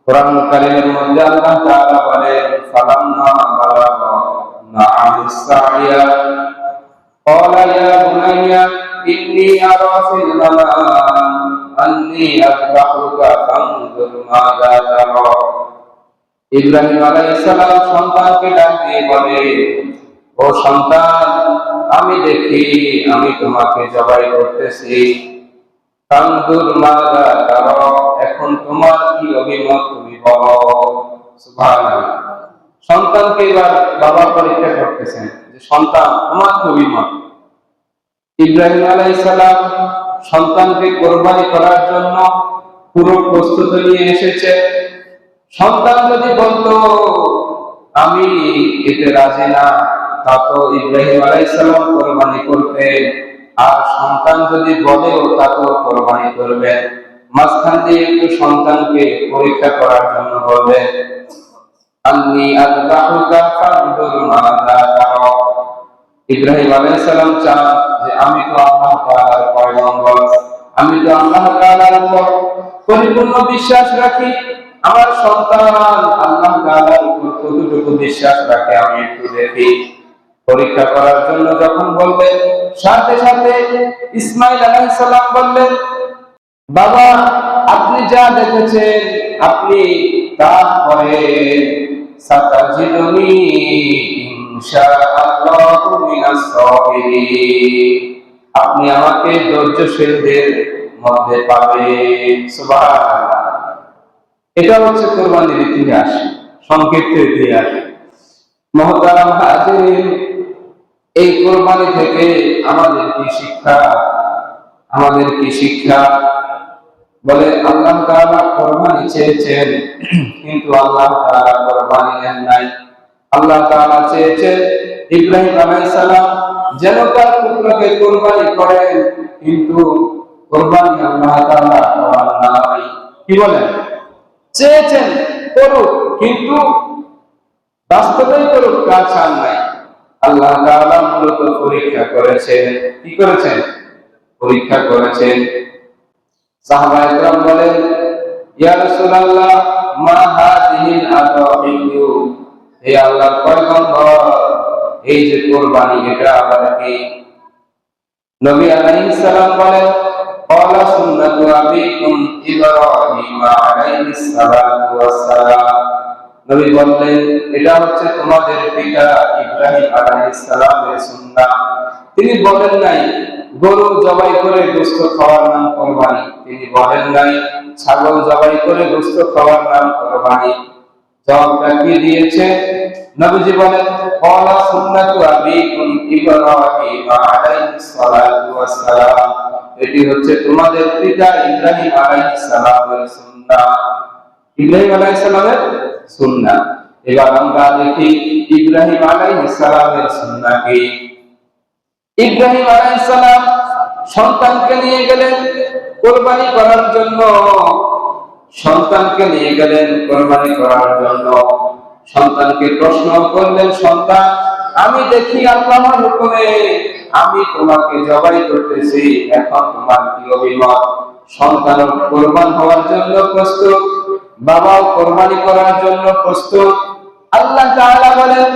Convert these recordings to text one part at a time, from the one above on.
কোরআন কারীমের মধ্যে আল্লাহ তাআলা বলেন ফালাম্মা বালাগা মা'আস সা'য়া ক্বালা ইয়া বুনাইয়া ইন্নী আরা ফিল মানাম আন্নী আযবাহুকা ফানজুর মাযা তারা। ইব্রাহিম আলাইহিস সালাম সন্তানকে ডাক দিয়ে বলে, ও সন্তান, আমি দেখি আমি তোমাকে জবাই করতেছি। ফানজুর মাযা তারা, এখন তোমার কি অভিমত তুমি বলো। সুবহানাল্লাহ। সন্তানকে এবার বাবা পরীক্ষা করতেছেন যে সন্তান তোমার কি অভিমত। ইব্রাহিম আলাইহিস সালাম সন্তানকে কোরবানি করার জন্য পুরো প্রস্তুত নিয়ে এসেছে। সন্তান যদি বলতো আমি এতে রাজি না, তা তো ইব্রাহিম আলাইহিস সালাম কোরবানি করতেন। আর সন্তান যদি বলেও তা তো কোরবানি করবেন। মাঝখান দিয়ে একটু সন্তানকে পরীক্ষা করার জন্য বলবেন, আন্নী আযবাহুকা ফানজুর মাযা তারা। ইব্রাহিম আলাইহিস সালাম চান যে আমি তো আল্লাহ তাআলার পয়গম্বর, আমি তো আল্লাহ তাআলার উপর পরিপূর্ণ বিশ্বাস রাখি। আমার সন্তান আল্লাহ তাআলার উপর কতটুকু বিশ্বাস রাখে আমি একটু দেখি। পরীক্ষা করার জন্য যখন বললেন, সাথে সাথে ইসমাঈল আলাইহিস সালাম বললেন, বাবা আপনি যা দেখেছেন আপনি তা করেন। সাতাজিদুনি ইনশাআল্লাহু মিনাস সাবিরিন, আপনি আমাকে ধৈর্যশীলদের মধ্যে পাবেন। সুবহানাল্লাহ। এটা হচ্ছে কোরবানির ইতিহাস, সংক্ষিপ্ত ইতিহাস। মুহতারাম হাজিরিন, এই কোরবানি থেকে আমাদের কি শিক্ষা? আমাদের কি শিক্ষা? বলে আল্লাহ তাআলা কোরবানি চেয়েছেন, কিন্তু আল্লাহ তাআলা কোরবানি নেন নাই। আল্লাহ তাআলা চেয়েছেন ইব্রাহিম আলাইহিস সালাম যেন তার পুত্রকে কোরবানি করেন, কিন্তু কোরবানি আল্লাহ তাআলা করান নাই। কি বলেন? চেয়েছেন করুক, কিন্তু বাস্তবেই করুক তা চান নাই। আল্লাহ তাআলা মূলত পরীক্ষা করেছেন। কি করেছেন? পরীক্ষা করেছেন। সাহাবায়ে কেরাম বলেন, ইয়া রাসূলুল্লাহ মা হাযিহিল আযাবিয়ু, হে আল্লাহর পয়গম্বর এই যে কোরবানি এটা আবার কি? নবী আলাইহিস সালাম বলেন, ক্বালা সুন্নাতু আবিকুম ইব্রাহিম আলাইহিস সালাতু ওয়াস সালাম। নবী বললেন এটা হচ্ছে তোমাদের পিতা ইব্রাহিম আলাইহিস সালামের সুন্নাহ। তিনি বলেন নাই গরু জবাই করে গোশত খাওয়ার নাম কোরবানি, তিনি বলেন নাই ছাগল জবাই করে গোশত খাওয়ার নাম কোরবানি। জবাবটা কি দিয়েছে? নবীজি বলেন, ক্বালা সুন্নাতু আবিকুম ইব্রাহিম আলাইহিস সালাতু ওয়াস সালাম, এটি হচ্ছে তোমাদের পিতা ইব্রাহিম আলাইহিস সালামের সুন্নাহ। ইব্রাহিম আলাইহিস সালামের সুন্নাহ। এবার আমরা দেখি ইব্রাহিম আলাইহিস সালামের সুন্নাহ কি। ইব্রাহিম আলাইহিস সালাম সন্তানকে নিয়ে গেলেন কোরবানি করার জন্য। সন্তানকে নিয়ে গেলেন কোরবানি করার জন্য। সন্তানকে প্রশ্ন করলেন, সন্তান আমি দেখি আল্লাহর হুকুমে আমি তোমাকে জবাই করতেছি, এখন তোমার কি অভিমত? সন্তান কোরবান হওয়ার জন্য প্রস্তুত, বাবাও কোরবানি করার জন্য প্রস্তুত। আল্লাহ তাআলা বলেন,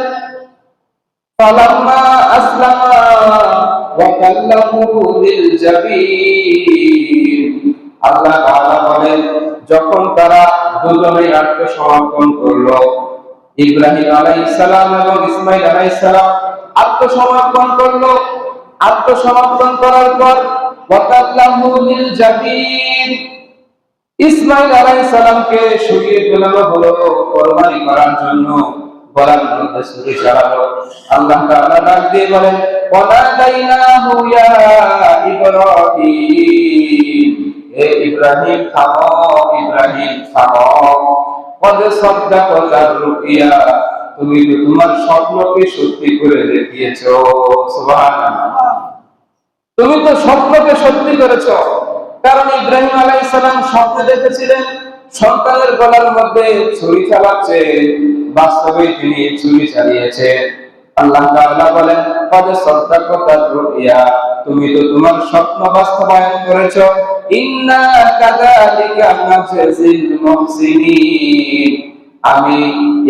ফালাম্মা আসলামা ওয়া কাল্লামুহু লিল জাবিন। আল্লাহ তাআলা বলেন, যখন তারা দুজনেই আত্মসমর্পণ করলো, ইব্রাহিম আলাইহিস সালাম এবং ইসমাঈল আলাইহিস সালাম আত্মসমর্পণ করলো। আত্মসমর্পণ করার পর ওয়া কাল্লামুহু লিল জাবিন, ইসমাঈল আলাইহিস সালামকে শুইয়ে ফেলানো হলো কোরবানি করার জন্য। গলার মধ্যে ছুরি চালালো। আল্লাহ তাআলা ডাক দিয়ে বলেন, ওয়ানাদাইনাহু ইয়া ইব্রাহিম, হে ইব্রাহিম থামো, ইব্রাহিম থামো। কদ সাদ্দাকাতার রুইয়া, তুমি তো তোমার স্বপ্নকে সত্যি করে দেখিয়েছো। সুবহানাল্লাহ। তুমি তো স্বপ্নকে সত্যি করেছো। কারণ ইব্রাহিম আলাইহিস সালাম স্বপ্নে দেখেছিলেন সন্তানের গলার মধ্যে ছুরি চালাচ্ছে, বাস্তবে তিনি ছুরি চালিয়েছেন। আল্লাহ তাআলা বলেন, কদ সাদ্দাকাতার রুইয়া, তুমি তো তোমার স্বপ্ন বাস্তবায়ন করেছো। ইন্না কাযালিকা নাজজিল মুহসিনিন, আমি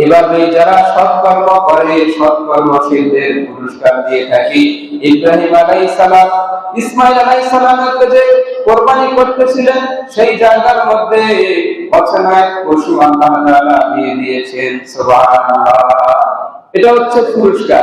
এভাবে যারা সৎকর্ম করে সৎকর্মশীলদের পুরস্কার দিয়ে থাকি। ইব্রাহিম আলাইহিস সালাম ইসমাঈল আলাইহিস সালামকে যে কুরবানি করতেছিলেন সেই জায়গার মধ্যে অচেনা এক পশু আল্লাহ তাআলা দিয়ে দিয়েছেন। সুবহানাল্লাহ, এটা হচ্ছে পুরস্কার।